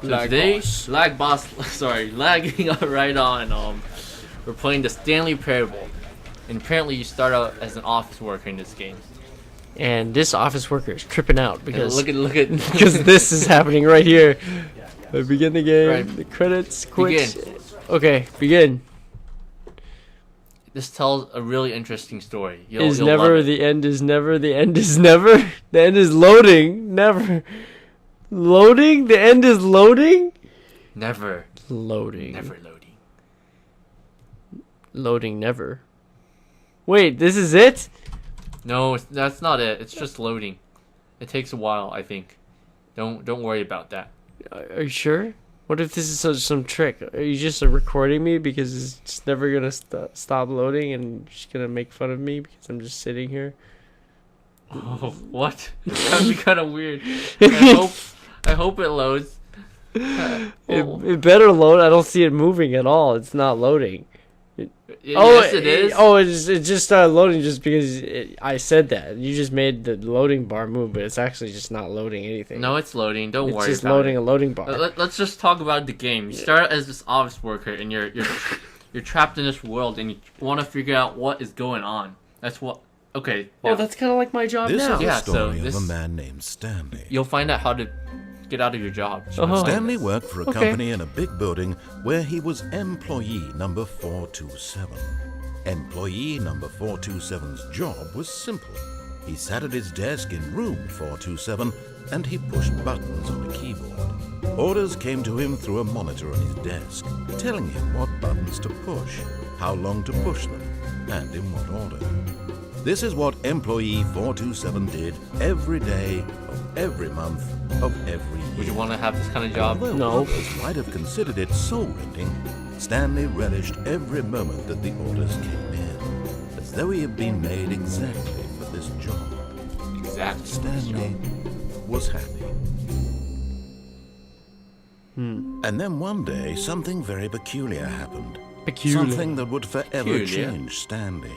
Today, Lagboss, sorry, lagging right on. We're playing the Stanley Parable, and apparently you start out as an office worker in this game. And this office worker is tripping out because look at because this is happening right here. Begin the game. Right. The credits. Quit. Begin. Okay, begin. This tells a really interesting story. You'll never love the end is never. The end is never. The end is loading. Never. Loading. The end is loading. Never. Loading. Never loading. Loading never. Wait, this is it? No, that's not it. It's just loading. It takes a while, I think. Don't worry about that. Are you sure? What if this is some trick? Are you just recording me because it's just never gonna stop loading and you're just gonna make fun of me because I'm just sitting here? Oh, what? That'd be kind of weird. I hope it loads. It better load. I don't see it moving at all. It's not loading. Yes, it is. It just started loading just because I said that. You just made the loading bar move, but it's actually just not loading anything. No, it's loading. Don't worry. It's just loading a loading bar. Let's just talk about the game. You start as this office worker, and you're trapped in this world, and you want to figure out what is going on. That's what. Okay. Oh, that's kind of like my job now. This is the story of a man named Stanley. You'll find out how to get out of your job. Stanley worked for a company in a big building where he was employee number 427. Employee number 427's job was simple. He sat at his desk in room 427 and he pushed buttons on a keyboard. Orders came to him through a monitor on his desk, telling him what buttons to push, how long to push them, and in what order. This is what employee 427 did every day of every month of every year. Would you want to have this kind of job? Although No. others might have considered it soul-rending, Stanley relished every moment that the orders came in, as though he had been made exactly for this job. Exactly. Stanley was happy. And then one day, something very peculiar happened. Something that would forever change Stanley.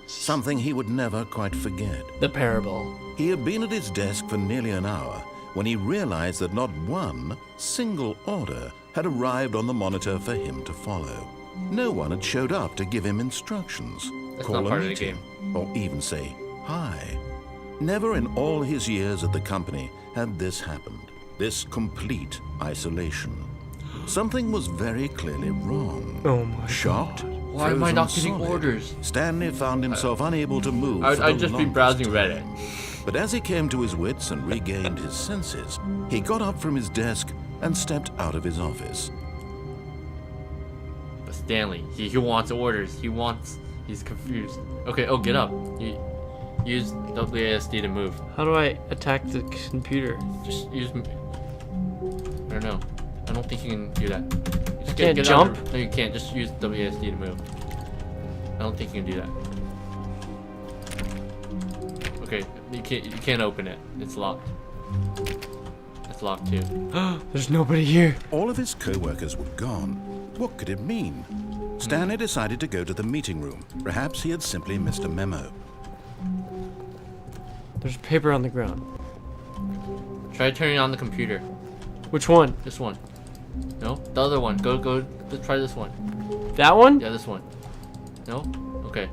Something he would never quite forget. The parable. He had been at his desk for nearly an hour when he realized that not one single order had arrived on the monitor for him to follow. No one had showed up to give him instructions, call a meeting, or even say hi. Never in all his years at the company had this happened, this complete isolation. Something was very clearly wrong. Oh my Shocked? God. Why am I not getting solid, orders? Stanley found himself unable to move. I'd just be longest browsing time. Reddit. But as he came to his wits and regained his senses, he got up from his desk and stepped out of his office. But Stanley, he wants orders. He's confused. Okay, get up. Use WASD to move. How do I attack the computer? Just use. I don't know. I don't think you can do that. Just can't jump? No, you can't. Just use WASD to move. I don't think you can do that. Okay, you can't open it. It's locked. It's locked too. There's nobody here. All of his co-workers were gone. What could it mean? Stanley decided to go to the meeting room. Perhaps he had simply missed a memo. There's paper on the ground. Try turning on the computer. Which one? This one. No, the other one. Go. Let's try this one. That one? Yeah, this one. No? Okay.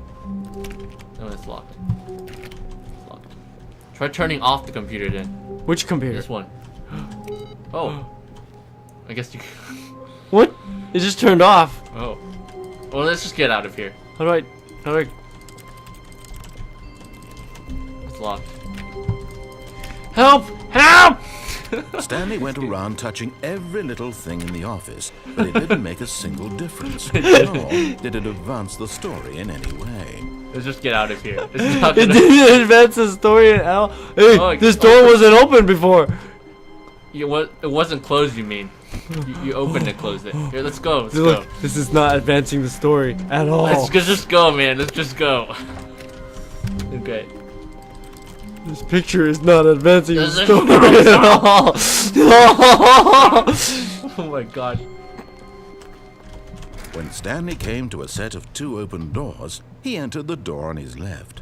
No, it's locked. It's locked. Try turning off the computer then. Which computer? This one. Oh. I guess you. What? It just turned off. Oh. Well, let's just get out of here. How do I? It's locked. Help! Help! Stanley went around touching every little thing in the office, but it didn't make a single difference, nor did it advance the story in any way. Let's just get out of here. It's not It gonna... didn't advance the story at all. Hey, this door wasn't open before. It wasn't closed, you mean? You opened it, closed it. Here, let's go. Let's Look, go. this is not advancing the story at all. Let's just go, man. Let's just go. Okay. This picture is not advancing the This is- story at all. Oh my god. When Stanley came to a set of 2 open doors, he entered the door on his left.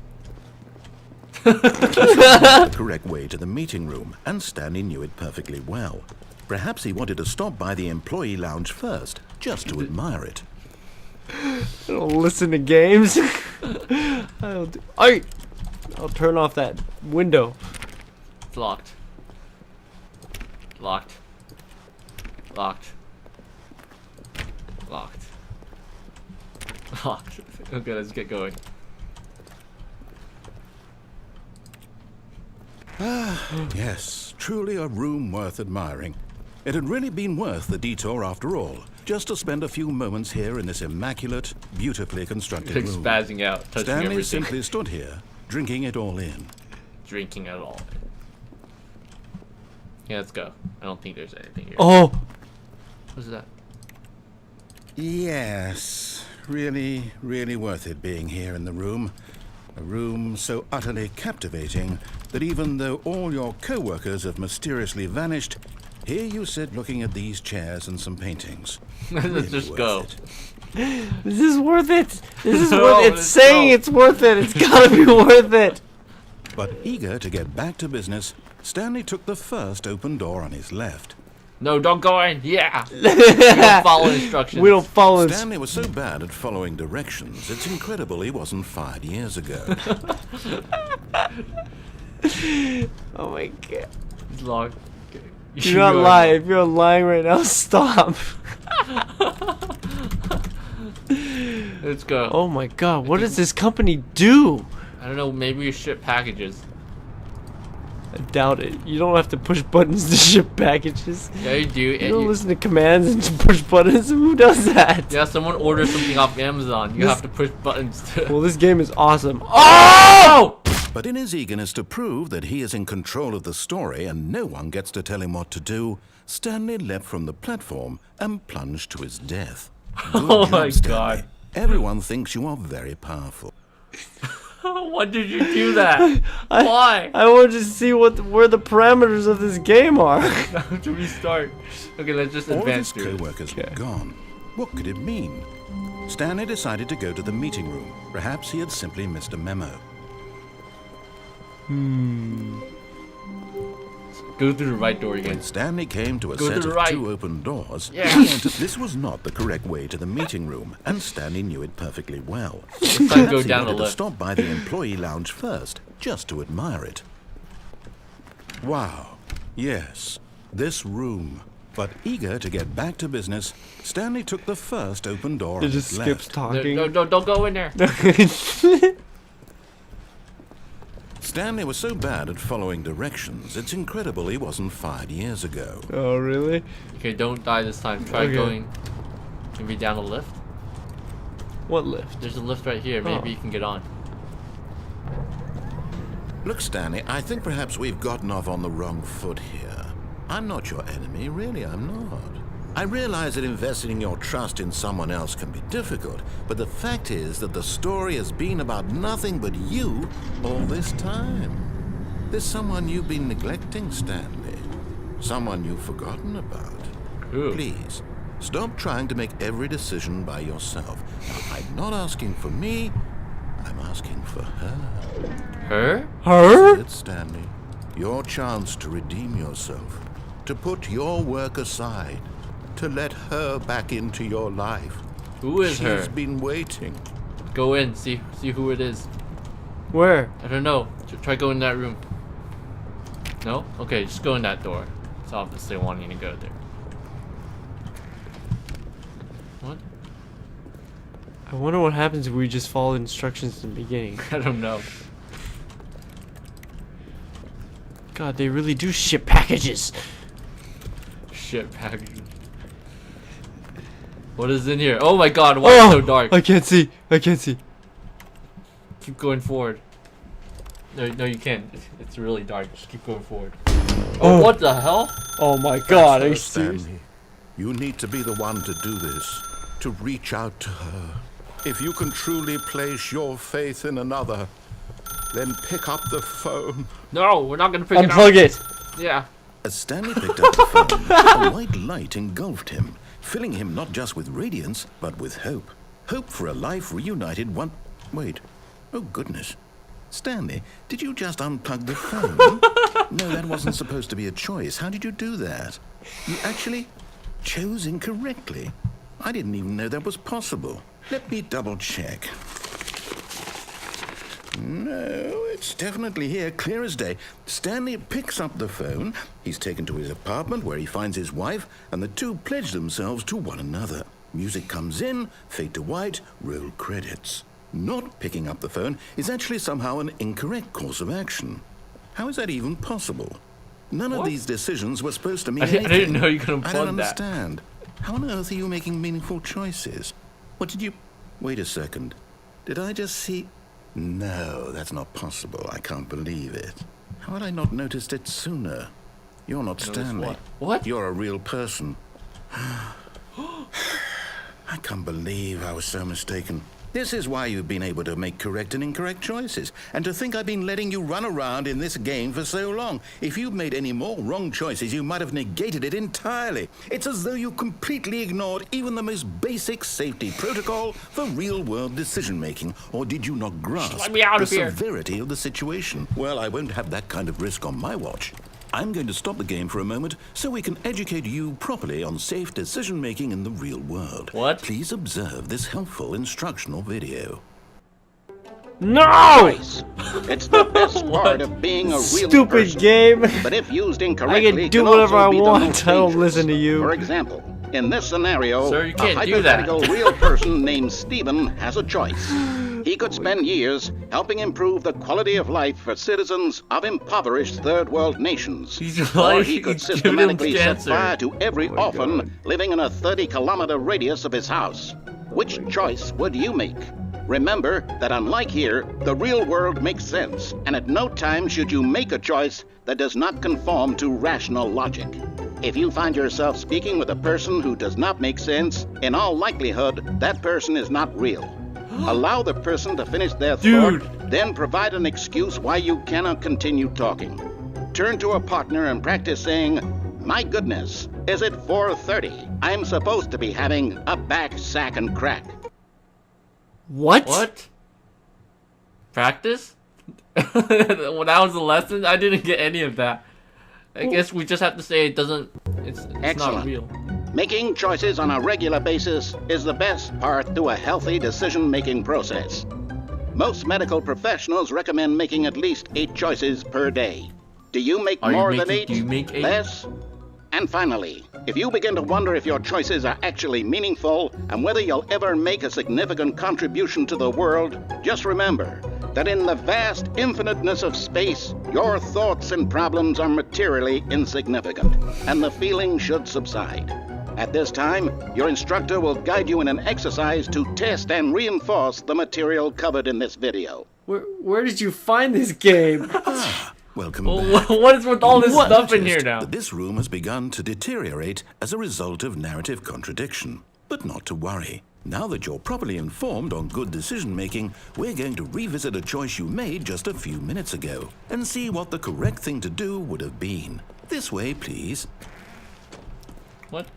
This was the correct way to the meeting room, and Stanley knew it perfectly well. Perhaps he wanted to stop by the employee lounge first, just to admire it. I don't listen to games. I'll turn off that window. It's locked. Locked. Locked. Locked. Locked. Okay, let's get going. Yes, truly a room worth admiring. It had really been worth the detour after all, just to spend a few moments here in this immaculate, beautifully constructed Like room. spazzing out, touching Stanley everything. simply stood here, drinking it all in. Drinking it all. Yeah, let's go. I don't think there's anything here. Oh, What's that? Yes, really, really worth it being here in the room. A room so utterly captivating that even though all your co-workers have mysteriously vanished, here you sit looking at these chairs and some paintings. Let's Really just worth go. it. this is worth it. This is No, worth it. It's let's saying go. it's worth it. It's gotta be worth it. But eager to get back to business, Stanley took the first open door on his left. No, don't go in. Yeah. We don't follow instructions. We don't follow it. Stanley was so bad at following directions, it's incredible he wasn't fired years ago. Oh my god. It's locked. Okay. Do not lie. If you're lying right now, stop. Let's go. Oh my god. What does this company do? I don't know. Maybe we ship packages. I doubt it. You don't have to push buttons to ship packages. Yeah, you do. You And don't you, listen to commands and push buttons. Who does that? yeah, someone orders something off Amazon. You This- have to push buttons to. Well, this game is awesome. Oh! But in his eagerness to prove that he is in control of the story and no one gets to tell him what to do, Stanley leapt from the platform and plunged to his death. Good Oh job, my Stanley. God. Everyone thinks you are very powerful. Why did you do that? Why? I wanted to see where the parameters of this game are. To restart. Okay, let's just All of advance his through. it. co-workers were Okay. gone. What could it mean? Stanley decided to go to the meeting room. Perhaps he had simply missed a memo. Go through the right door again. When Stanley came to a Go to set the of right. 2 open doors, Yeah. he entered. This was not the correct way to the meeting room, and Stanley knew it perfectly well. Let's go Perhaps he down the wanted to lift. stop by the employee lounge first, just to admire it. Wow, yes, this room. But eager to get back to business, Stanley took the first open door It on just his skips left. talking. No, don't go in there. Stanley was so bad at following directions, it's incredible he wasn't fired years ago. Oh, really? Okay, don't die this time. Try Okay. going. Maybe down a lift. What lift? There's a lift right here. Maybe Oh. you can get on. Look, Stanley, I think perhaps we've gotten off on the wrong foot here. I'm not your enemy, really, I'm not. I realize that investing your trust in someone else can be difficult, but the fact is that the story has been about nothing but you all this time. There's someone you've been neglecting, Stanley. Someone you've forgotten about. Ooh. Please, stop trying to make every decision by yourself. Now, I'm not asking for me, I'm asking for her. Her? Her? It's Stanley. Your chance to redeem yourself, to put your work aside, to let her back into your life. Who is She's her? been waiting. Go in. See who it is. Where? I don't know. Try go in that room. No? Okay, just go in that door. It's obviously wanting to go there. What? I wonder what happens if we just follow instructions in the beginning. I don't know. God, they really do ship packages. Shit package. What is in here? Oh my god, why is it so dark? I can't see. I can't see. Keep going forward. No, you can't. It's really dark. Just keep going forward. Oh, what the hell? Oh my God, are you So, serious? Stanley, you need to be the one to do this, to reach out to her. If you can truly place your faith in another, then pick up the phone. No, we're not gonna pick it Unplug it. up. Yeah. As Stanley picked up the phone, a white light engulfed him, filling him not just with radiance, but with hope. Hope for a life reunited one... Wait. Oh, goodness. Stanley, did you just unplug the phone? No, that wasn't supposed to be a choice. How did you do that? You actually chose incorrectly. I didn't even know that was possible. Let me double check. No, it's definitely here, clear as day. Stanley picks up the phone. He's taken to his apartment where he finds his wife, and the two pledge themselves to one another. Music comes in, fade to white, roll credits. Not picking up the phone is actually somehow an incorrect course of action. How is that even possible? None of these decisions were supposed to mean anything. I didn't know you could unplug that. I don't understand. How on earth are you making meaningful choices? What did you... Wait a second. Did I just see... No, that's not possible. I can't believe it. How had I not noticed it sooner? You're not Stanley. What? You're a real person. I can't believe I was so mistaken. This is why you've been able to make correct and incorrect choices. And to think I've been letting you run around in this game for so long. If you'd made any more wrong choices, you might have negated it entirely. It's as though you completely ignored even the most basic safety protocol for real-world decision-making. Or did you not grasp Let me out the of here. severity of the situation? Well, I won't have that kind of risk on my watch. I'm going to stop the game for a moment so we can educate you properly on safe decision-making in the real world. What? Please observe this helpful instructional video. No! It's the best part of being a real Stupid person. game. But if used I incorrectly, can do can whatever also I be the want. most I don't dangerous. listen to you. For example, in this scenario, Sir, you a can't do that. hypothetical real person named Stephen has a choice. He could spend years helping improve the quality of life for citizens of impoverished third world nations. He's Or like, he could he's giving systematically him set cancer. fire to every orphan living in a 30-kilometer radius of his house. Which choice would you make? Remember that unlike here, the real world makes sense, and at no time should you make a choice that does not conform to rational logic. If you find yourself speaking with a person who does not make sense, in all likelihood, that person is not real. Allow the person to finish their thought, then provide an excuse why you cannot continue talking. Turn to a partner and practice saying, "My goodness, is it 4:30? I'm supposed to be having a back, sack, and crack." What? What? Practice? Well, that was the lesson? I didn't get any of that. I guess we just have to say it's not Excellent. real. Making choices on a regular basis is the best part to a healthy decision-making process. Most medical professionals recommend making at least 8 choices per day. Do you make Are you more than making- 8? do you make 8? Less? And finally, if you begin to wonder if your choices are actually meaningful and whether you'll ever make a significant contribution to the world, just remember that in the vast infiniteness of space, your thoughts and problems are materially insignificant, and the feeling should subside. At this time, your instructor will guide you in an exercise to test and reinforce the material covered in this video. Where did you find this game? Welcome Well, back. what is with all this You stuff in here noticed now? that this room has begun to deteriorate as a result of narrative contradiction. But not to worry. Now that you're properly informed on good decision-making, we're going to revisit a choice you made just a few minutes ago and see what the correct thing to do would have been. This way, please. What?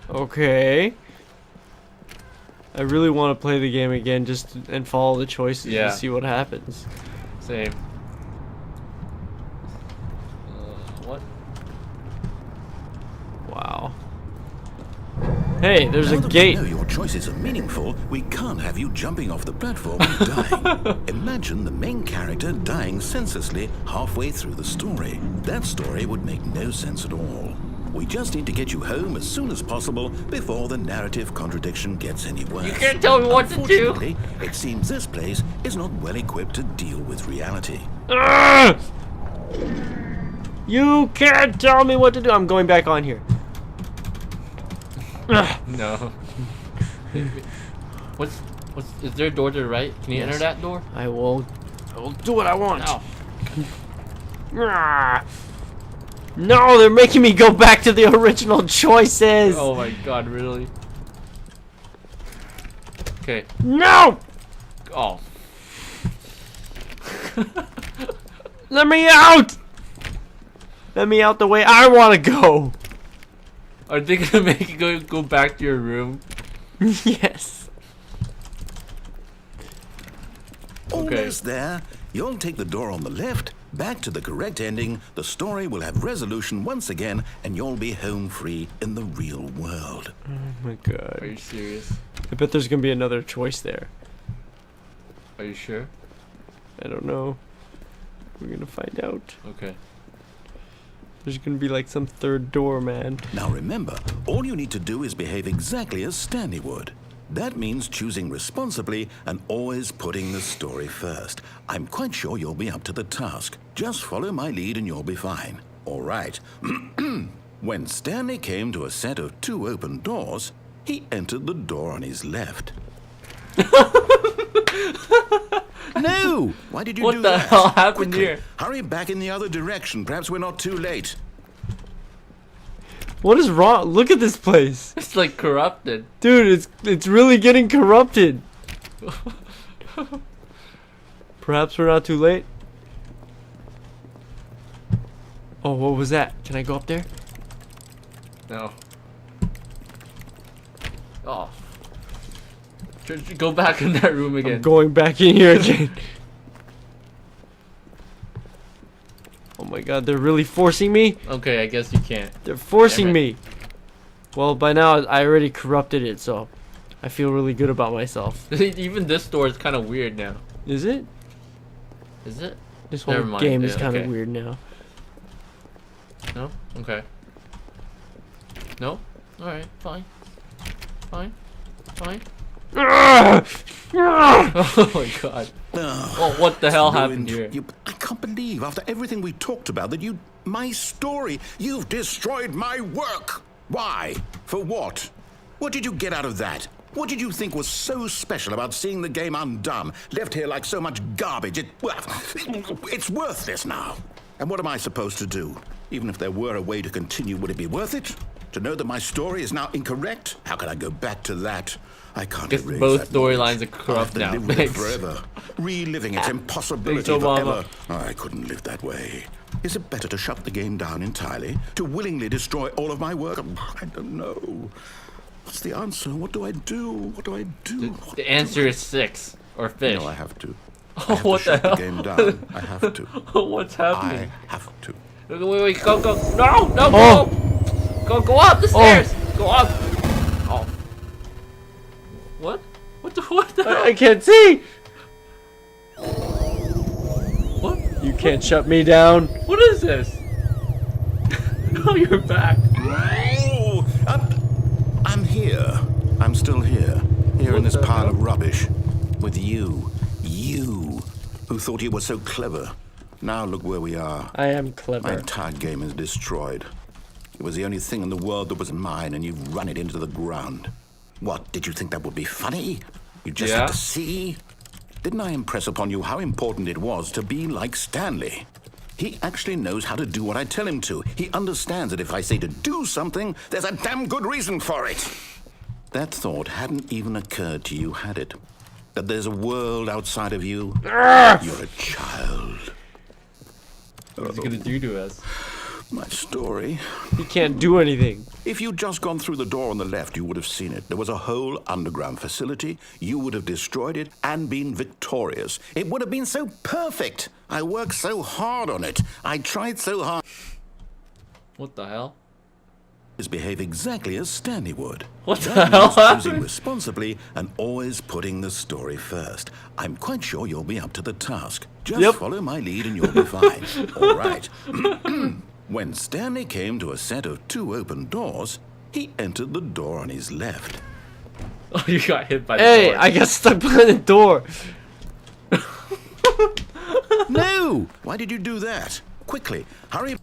Okay. I really want to play the game again and follow the choices Yeah. and see what happens. Same. What? Wow. Hey, there's Now a that gate. we know your choices are meaningful, we can't have you jumping off the platform and dying. Imagine the main character dying senselessly halfway through the story. That story would make no sense at all. We just need to get you home as soon as possible before the narrative contradiction gets any worse. You can't tell me what to do. Unfortunately, it seems this place is not well equipped to deal with reality. Ugh! You can't tell me what to do. I'm going back on here. Ugh. No. What's is there a door to the right? Can you enter that door? I will do what I want. No. Ah. No, they're making me go back to the original choices. Oh my god, really? Okay. No! Oh. Let me out! Let me out the way I want to go. Are they gonna make you go back to your room? Yes. Okay. Almost there. You'll take the door on the left, back to the correct ending, the story will have resolution once again, and you'll be home free in the real world. Oh my god. Are you serious? I bet there's gonna be another choice there. Are you sure? I don't know. We're gonna find out. Okay. There's gonna be like some third door, man. Now remember, all you need to do is behave exactly as Stanley would. That means choosing responsibly and always putting the story first. I'm quite sure you'll be up to the task. Just follow my lead and you'll be fine. All right. When Stanley came to a set of 2 open doors, he entered the door on his left. No! Why did you What do the that? hell happened Quickly, here? hurry back in the other direction. Perhaps we're not too late. What is wrong? Look at this place. It's like corrupted. Dude, it's really getting corrupted. Perhaps we're not too late. Oh, what was that? Can I go up there? No. Oh. Go back in that room again. I'm going back in here again. Oh my god, they're really forcing me? Okay, I guess you can't. They're forcing Damn me. Well, by now I already corrupted it, so I feel really good about myself. Even this door is kind of weird now. Is it? Is it? This whole Never mind. game is Yeah, kind of okay. weird now. No? Okay. No? Alright, fine. Fine. Fine. Oh my god. Oh, what the hell happened here? I can't believe, after everything we talked about, that my story, you've destroyed my work. Why? For what? What did you get out of that? What did you think was so special about seeing the game undone, left here like so much garbage? It's worthless now. And what am I supposed to do? Even if there were a way to continue, would it be worth it? To know that my story is now incorrect? How can I go back to that? I can't Guess erase both that storylines knowledge. are corrupt I'll have to now. live with it Thanks. forever, reliving its impossibility Thanks, Obama. forever. Oh, I couldn't live that way. Is it better to shut the game down entirely? To willingly destroy all of my work? I don't know. What's the answer? What do I do? What do I do? The answer is 6 or fish. No, I have to. I Oh, have to what the shut the hell? game down. I have to. What's happening? I have to. Wait, go. No, Oh. go up the stairs. Go up. Oh. What? What the hell? I can't see. What? You can't shut me down. What is this? Oh, you're back. Oh, I'm here. I'm still here. Here in this What the pile hell? of rubbish. With you. You. Who thought you were so clever. Now look where we are. I am My clever. entire game is destroyed. It was the only thing in the world that was mine, and you've run it into the ground. What, did you think that would be funny? You just Yeah. had to see? Didn't I impress upon you how important it was to be like Stanley? He actually knows how to do what I tell him to. He understands that if I say to do something, there's a damn good reason for it. That thought hadn't even occurred to you, had it? That there's a world outside of you? You're a child. What's he gonna do to us? My story. He can't do anything. If you'd just gone through the door on the left, you would have seen it. There was a whole underground facility. You would have destroyed it and been victorious. It would have been so perfect. I worked so hard on it. I tried so hard. What the hell? Just behave exactly as Stanley would. What the That hell means choosing happened? responsibly and always putting the story first. I'm quite sure you'll be up to the task. Just Yep. follow my lead and you'll be fine. All right. When Stanley came to a set of 2 open doors, he entered the door on his left. Oh, you got hit by the Hey, door. I got stuck behind the door. No! Why did you do that? Quickly, hurry.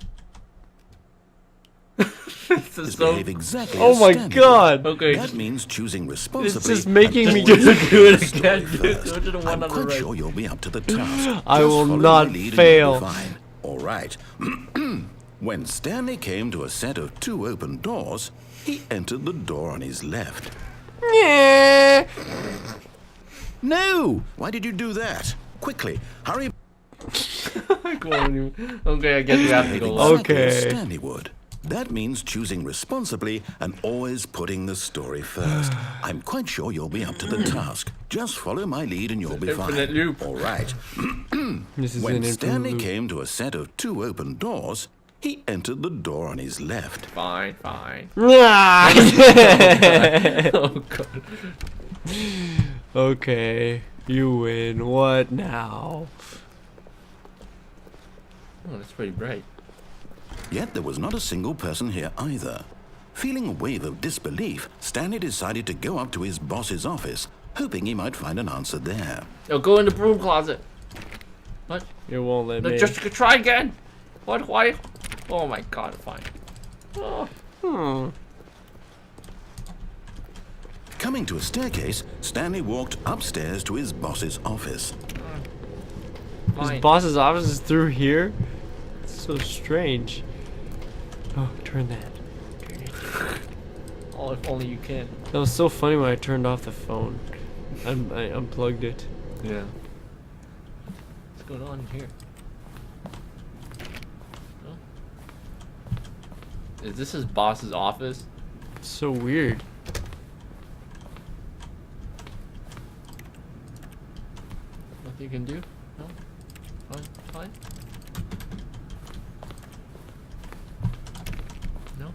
This is Just so behave exactly Oh as my Stanley god. would. okay. That means choosing responsibly. just making and me always do putting it the story again, dude. first. Go to the one I'm on the quite right. sure you'll be up to the task. I Just will follow not my lead and fail. you'll be fine. All right. When Stanley came to a set of 2 open doors, he entered the door on his left. No! Why did you do that? Quickly, hurry. Go on, you- Okay, I guess we have to go. Behave exactly Okay. as Stanley would. That means choosing responsibly and always putting the story first. I'm quite sure you'll be up to the task. Just follow my lead and you'll be Infinite fine. loop. All right. This is When an infinite Stanley loop. came to a set of 2 open doors, he entered the door on his left. Fine, fine. Ah! Oh god. Okay, you win. What now? Oh, that's pretty bright. Yet there was not a single person here either. Feeling a wave of disbelief, Stanley decided to go up to his boss's office, hoping he might find an answer there. Yo, go in the broom closet. What? You won't let No, me. just try again. What? Why? Oh my god, fine. Oh. Coming to a staircase, Stanley walked upstairs to his boss's office. His Fine. boss's office is through here? It's so strange. Oh, turn that. Turn it. Oh, if only you can. That was so funny when I turned off the phone. I unplugged it. Yeah. What's going on in here? Oh. Is this his boss's office? It's so weird. Nothing you can do? No? Fine, fine. No? No?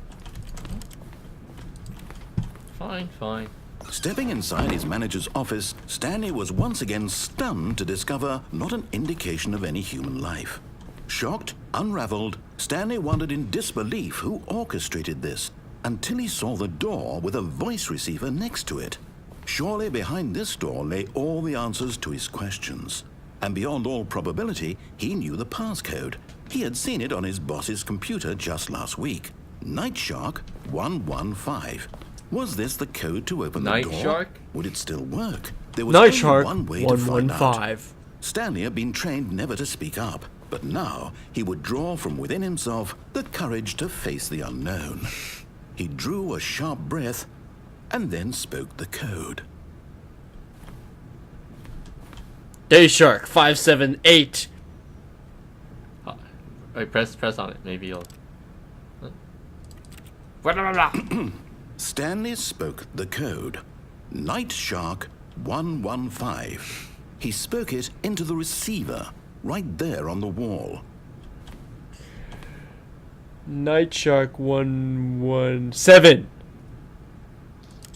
Fine, fine. Stepping inside his manager's office, Stanley was once again stunned to discover not an indication of any human life. Shocked, unraveled, Stanley wondered in disbelief who orchestrated this, until he saw the door with a voice receiver next to it. Surely behind this door lay all the answers to his questions. And beyond all probability, he knew the passcode. He had seen it on his boss's computer just last week. Night Shark 115. Was this the code to open the Night door? Shark? Would it still work? There was Night only Shark one way to find out. 115. Stanley had been trained never to speak up, but now he would draw from within himself the courage to face the unknown. He drew a sharp breath and then spoke the code. Day Shark 578. Wait, press on it. Maybe you'll. Blah, blah, blah. Stanley spoke the code. Night Shark 115. He spoke it into the receiver, right there on the wall. Night Shark 117.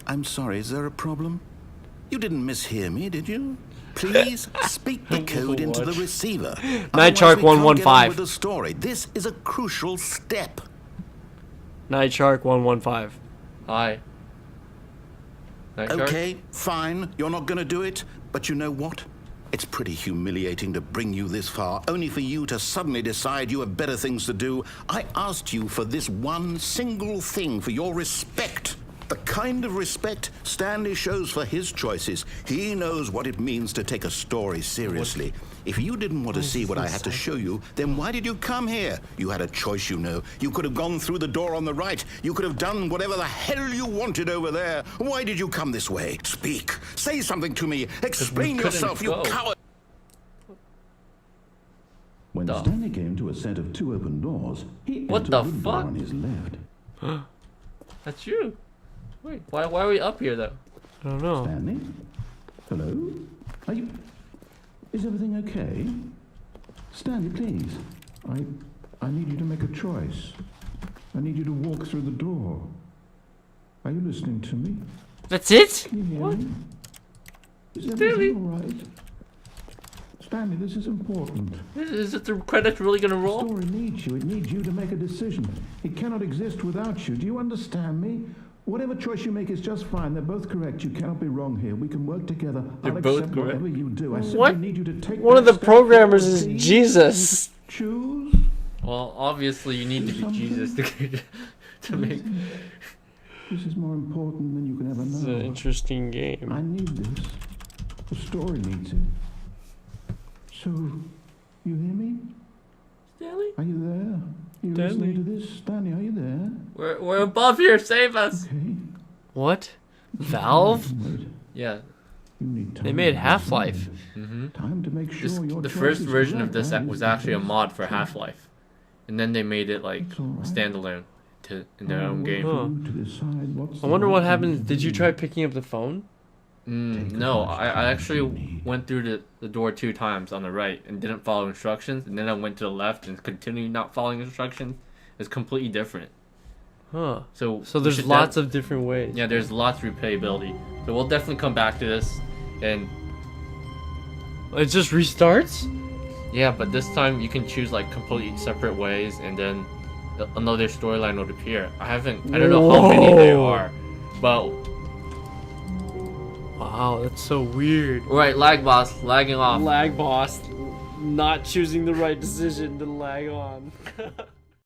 I'm sorry, is there a problem? You didn't mishear me, did you? Please speak the code into the What? receiver. Night Shark Otherwise, we can't get on 115. with the story. This is a crucial step. Night Shark 115. Hi. Night Shark? Okay, fine. You're not going to do it. But you know what? It's pretty humiliating to bring you this far, only for you to suddenly decide you have better things to do. I asked you for this one single thing, for your respect. The kind of respect Stanley shows for his choices. He knows what it means to take a story seriously. If you didn't want to see what I had to show you, then why did you come here? You had a choice, you know. You could have gone through the door on the right. You could have done whatever the hell you wanted over there. Why did you come this way? Speak. Say something to me. Explain couldn't yourself, you go. coward. When The- Stanley came to a set of 2 open doors, he What entered the the door fuck? on his left. That's you. Wait, why are we up here though? I don't know. Stanley? Hello? Are you... Is everything okay? Stanley, please. I need you to make a choice. I need you to walk through the door. Are you listening to me? That's it? Can you hear What? me? Is Stanley? everything all right? Stanley, this is important. Is it the credits really gonna The roll? story needs you. It needs you to make a decision. It cannot exist without you. Do you understand me? Whatever choice you make is just fine. They're both correct. You cannot be wrong here. We can work together. They're I'll both accept correct. whatever you do. I simply What? need you to take One of that the step programmers forward, is please. Jesus. Choose. Well, obviously you need to be Jesus to make. This is more important than you can ever It's an know. interesting I game. need this. The story needs it. So, you hear me? Stanley, Are you there? You Stanley? listening to this? Stanley, are you there? we're above here. Save us. Okay. What? Valve? Wait. Yeah. You need time They made to Half-Life. Mm-hmm. Time to make sure your The choice first is version of correct, this right? was actually a mod for Half-Life, and then they made it like It's all right. standalone. in their own game. Huh. I wonder what happens. Did you try picking up the phone? No, I actually went through the door 2 times on the right and didn't follow instructions, and then I went to the left and continued not following instructions. It's completely different. Huh. So there's lots of different ways. Yeah, there's lots of replayability. So we'll definitely come back to this, and it just restarts? yeah, but this time you can choose like completely separate ways, and then another storyline would appear. I don't know how many there are, but wow, that's so weird. right, Lagboss lagging off. Lagboss not choosing the right decision to lag on.